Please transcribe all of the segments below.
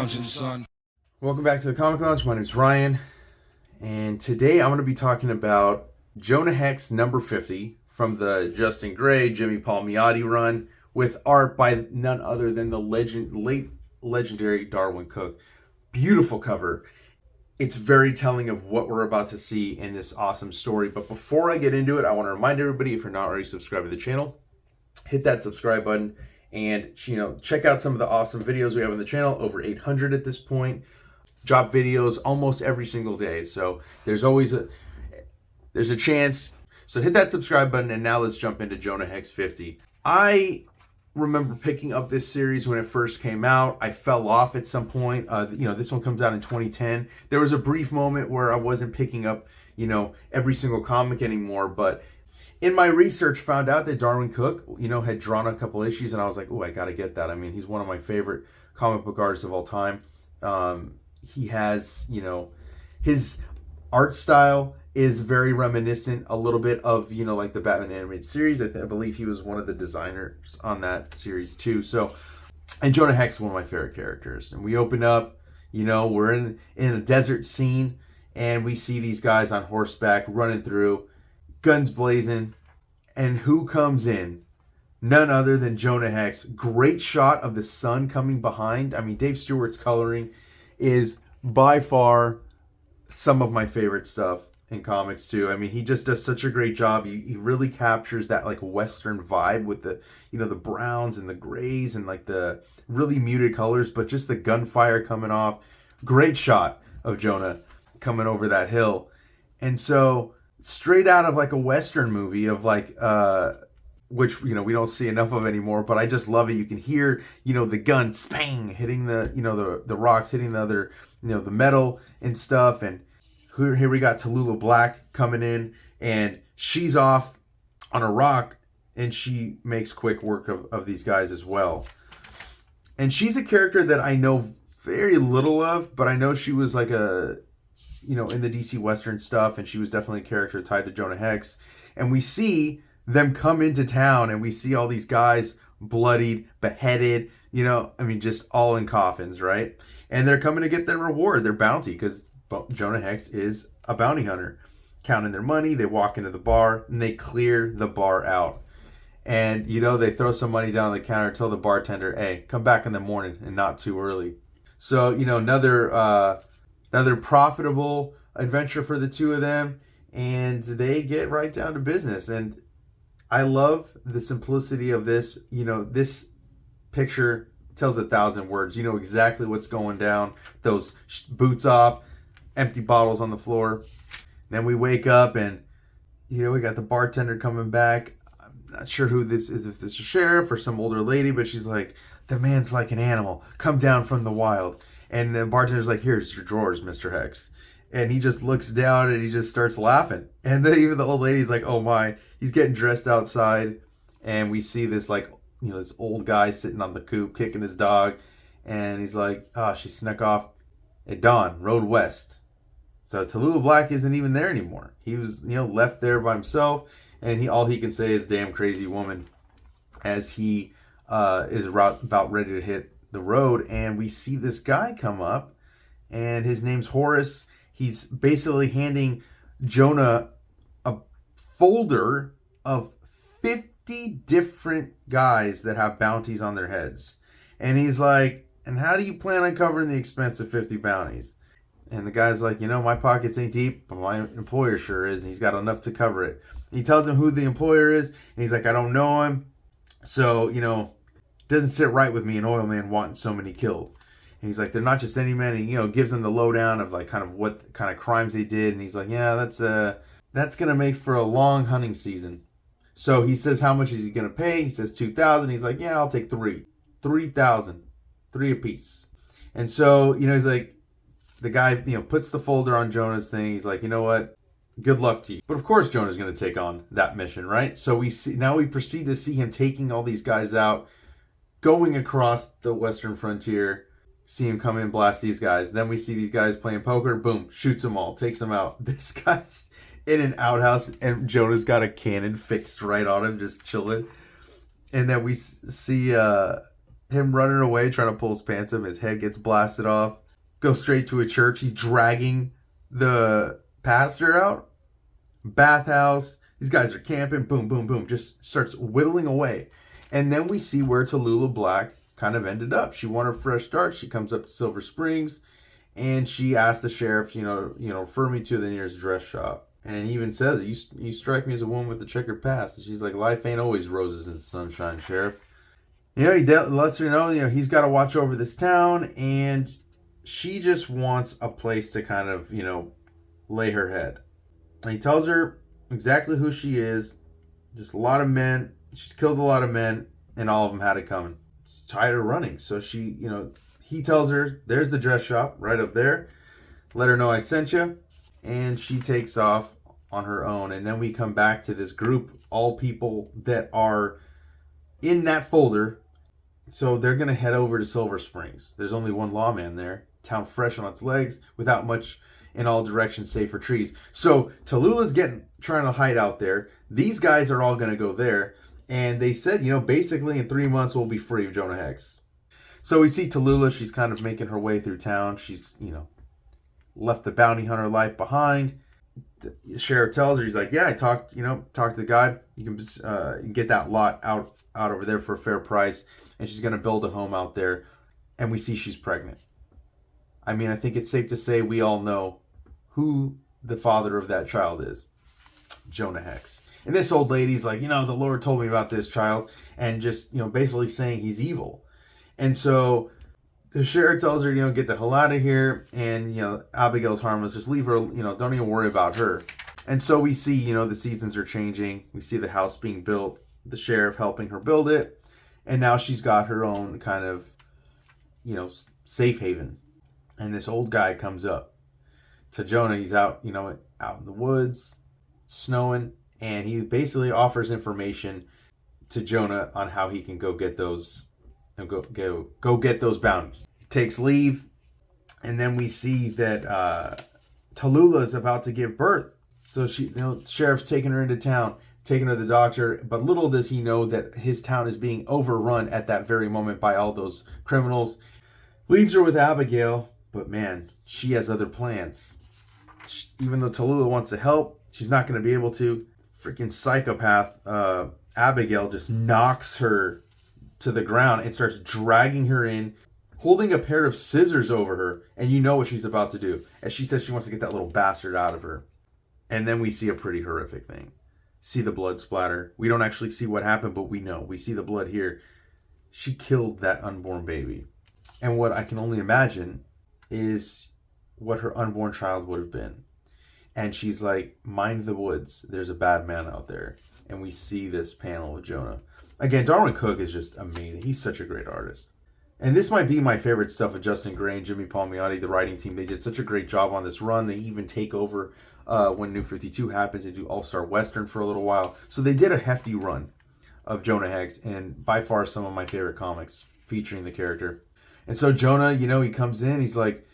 lounging, son. Welcome back to the Comic Lounge. My name is Ryan, and today I'm going to be talking about Jonah Hex number 50 from the Justin Gray, Jimmy Palmiotti run, with art by none other than the late legendary Darwyn Cooke. Beautiful cover. It's very telling of what we're about to see in this awesome story. But before I get into it, I want to remind everybody, if you're not already subscribed to the channel, hit that subscribe button and check out some of the awesome videos we have on the channel. Over 800 at this point. Drop videos almost every single day, so there's a chance. So hit that subscribe button, and now let's jump into Jonah Hex 50. I remember picking up this series when it first came out. I fell off at some point. This one comes out in 2010. There was a brief moment where I wasn't picking up every single comic anymore, but in my research found out that Darwyn Cooke had drawn a couple issues, and I was like, oh, I gotta get that. I mean, he's one of my favorite comic book artists of all time. He has, his art style is very reminiscent a little bit of, like the Batman animated series. I believe he was one of the designers on that series too. So, and Jonah Hex is one of my favorite characters. And we open up, we're in a desert scene, and we see these guys on horseback running through, guns blazing, and who comes in? None other than Jonah Hex. Great shot of the sun coming behind. I mean, Dave Stewart's coloring is by far some of my favorite stuff in comics too. I mean, he just does such a great job. He really captures that like Western vibe with the the browns and the grays and like the really muted colors, but just the gunfire coming off. Great shot of Jonah coming over that hill. And so straight out of like a Western movie of like which we don't see enough of anymore, but I just love it. You can hear the gun spang hitting the the rocks, hitting the other the metal and stuff. And here we got Tallulah Black coming in, and she's off on a rock, and she makes quick work of these guys as well. And she's a character that I know very little of, but I know she was like a in the DC Western stuff, and she was definitely a character tied to Jonah Hex. And we see them come into town, and we see all these guys bloodied, beheaded, just all in coffins, right? And they're coming to get their reward, their bounty, because Jonah Hex is a bounty hunter. Counting their money, they walk into the bar, and they clear the bar out. And, they throw some money down on the counter, tell the bartender, hey, come back in the morning and not too early. So, another profitable adventure for the two of them, and they get right down to business. And I love the simplicity of this. This picture tells 1,000 words. You know exactly what's going down. Those boots off, empty bottles on the floor. Then we wake up, and we got the bartender coming back. I'm not sure who this is, if this is a sheriff or some older lady, but she's like, the man's like an animal, come down from the wild. And the bartender's like, here's your drawers, Mr. Hex. And he just looks down, and he just starts laughing. And then even the old lady's like, oh my. He's getting dressed outside, and we see this this old guy sitting on the coupe kicking his dog. And he's like, she snuck off at dawn, rode west. So Tallulah Black isn't even there anymore. He was, left there by himself, and all he can say is damn crazy woman as he is about ready to hit the road. And we see this guy come up, and his name's Horace. He's basically handing Jonah a folder of 50 different guys that have bounties on their heads. And he's like, and how do you plan on covering the expense of 50 bounties? And the guy's like, my pockets ain't deep, but my employer sure is, and he's got enough to cover it. And he tells him who the employer is, and he's like, I don't know him. So, doesn't sit right with me an oil man wanting so many killed. And he's like, they're not just any men. And, gives them the lowdown of like kind of what kind of crimes they did. And he's like, yeah, that's going to make for a long hunting season. So he says, how much is he going to pay? He says 2,000. He's like, yeah, I'll take 3,000, 3 apiece. And so, he's like, the guy, puts the folder on Jonah's thing. He's like, you know what? Good luck to you. But of course, Jonah's going to take on that mission, right? So we proceed to see him taking all these guys out, going across the Western frontier, see him come in, blast these guys. Then we see these guys playing poker. Boom, shoots them all, takes them out. This guy's in an outhouse, and Jonah's got a cannon fixed right on him, just chilling. And then we see him running away, trying to pull his pants up. His head gets blasted off. Goes straight to a church. He's dragging the pastor out. Bathhouse. These guys are camping. Boom, boom, boom. Just starts whittling away. And then we see where Tallulah Black kind of ended up. She won her fresh start. She comes up to Silver Springs, and she asked the sheriff, refer me to the nearest dress shop. And he even says, you strike me as a woman with a checkered past. And she's like, life ain't always roses and sunshine, sheriff. He lets her know, he's got to watch over this town, and she just wants a place to kind of, lay her head. And he tells her exactly who she is. Just a lot of men. She's killed a lot of men, and all of them had it coming. She's tired of running. So she, he tells her, there's the dress shop right up there. Let her know I sent you. And she takes off on her own. And then we come back to this group, all people that are in that folder. So they're going to head over to Silver Springs. There's only one lawman there. Town fresh on its legs, without much in all directions save for trees. So Tallulah's trying to hide out there. These guys are all going to go there. And they said, basically in 3 months we'll be free of Jonah Hex. So we see Tallulah. She's kind of making her way through town. She's, left the bounty hunter life behind. The sheriff tells her, he's like, yeah, I talked to the guy. You can get that lot out over there for a fair price. And she's going to build a home out there. And we see she's pregnant. I mean, I think it's safe to say we all know who the father of that child is. Jonah Hex. And this old lady's like, the Lord told me about this child, and just, basically saying he's evil. And so the sheriff tells her, get the hell out of here. And, Abigail's harmless. Just leave her, don't even worry about her. And so we see, the seasons are changing. We see the house being built, the sheriff helping her build it. And now she's got her own kind of, safe haven. And this old guy comes up to Jonah. He's out, out in the woods, snowing. And he basically offers information to Jonah on how he can go get those, go get those bounties. He takes leave, and then we see that Tallulah is about to give birth. So she, sheriff's taking her into town, taking her to the doctor. But little does he know that his town is being overrun at that very moment by all those criminals. Leaves her with Abigail, but man, she has other plans. Even though Tallulah wants to help, she's not going to be able to. Freaking psychopath Abigail just knocks her to the ground and starts dragging her in, holding a pair of scissors over her, and you know what she's about to do. As she says she wants to get that little bastard out of her. And then we see a pretty horrific thing. See the blood splatter. We don't actually see what happened, but we know. We see the blood here. She killed that unborn baby. And what I can only imagine is what her unborn child would have been. And she's like, mind the woods. There's a bad man out there. And we see this panel of Jonah. Again, Darwyn Cooke is just amazing. He's such a great artist. And this might be my favorite stuff of Justin Gray and Jimmy Palmiotti, the writing team. They did such a great job on this run. They even take over when New 52 happens. They do All-Star Western for a little while. So they did a hefty run of Jonah Hex. And by far some of my favorite comics featuring the character. And so Jonah, he comes in. He's like,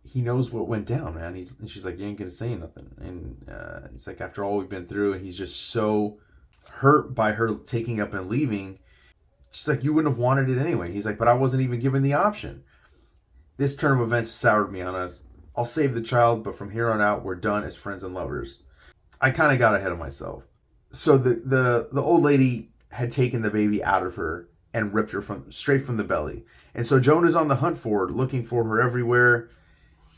he knows what went down, man. And she's like, you ain't gonna say nothing. And he's like, after all we've been through, and he's just so hurt by her taking up and leaving. She's like, you wouldn't have wanted it anyway. He's like, but I wasn't even given the option. This turn of events soured me on us. I'll save the child, but from here on out, we're done as friends and lovers. I kind of got ahead of myself. So the old lady had taken the baby out of her and ripped her straight from the belly. And so Jonah's on the hunt for her, looking for her everywhere.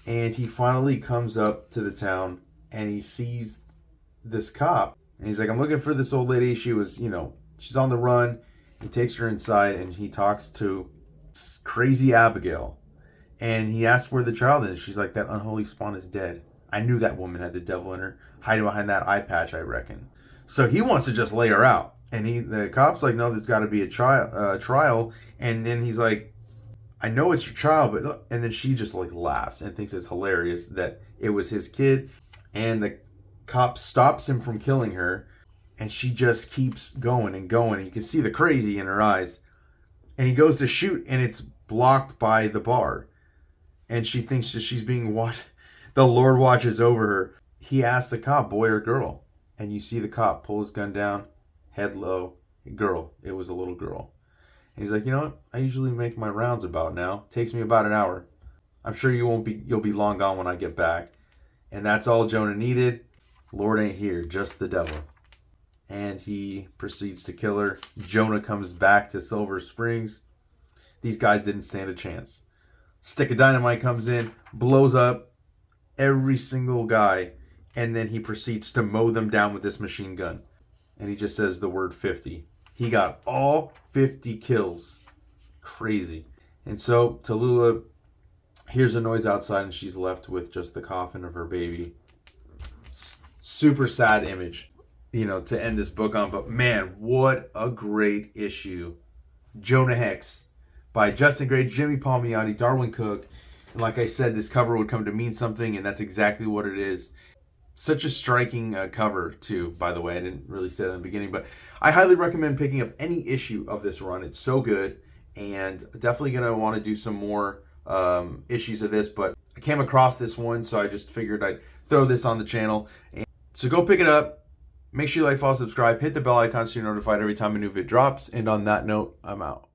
And he finally comes up to the town and he sees this cop. And he's like, I'm looking for this old lady. She was, she's on the run. He takes her inside and he talks to crazy Abigail. And he asks where the child is. She's like, that unholy spawn is dead. I knew that woman had the devil in her, hiding behind that eye patch, I reckon. So he wants to just lay her out. And the cop's like, no, there's got to be a trial. And then he's like, I know it's your child, but... And then she just laughs and thinks it's hilarious that it was his kid. And the cop stops him from killing her. And she just keeps going and going. And you can see the crazy in her eyes. And he goes to shoot and it's blocked by the bar. And she thinks that she's being watched. The Lord watches over her. He asks the cop, boy or girl. And you see the cop pull his gun down, head low. Girl. It was a little girl. And he's like, you know what? I usually make my rounds about now. Takes me about an hour. I'm sure you'll be long gone when I get back. And that's all Jonah needed. Lord ain't here, just the devil. And he proceeds to kill her. Jonah comes back to Silver Springs. These guys didn't stand a chance. Stick of dynamite comes in, blows up every single guy, and then he proceeds to mow them down with this machine gun. And he just says the word 50. He got all 50 kills. Crazy. And so Tallulah hears a noise outside, and she's left with just the coffin of her baby. Super sad image, to end this book on. But man, what a great issue. Jonah Hex by Justin Gray, Jimmy Palmiotti, Darwyn Cooke. And like I said, this cover would come to mean something, and that's exactly what it is. Such a striking cover, too, by the way. I didn't really say that in the beginning, but I highly recommend picking up any issue of this run. It's so good, and definitely going to want to do some more issues of this, but I came across this one, so I just figured I'd throw this on the channel. And so go pick it up. Make sure you like, follow, subscribe, hit the bell icon so you're notified every time a new vid drops. And on that note, I'm out.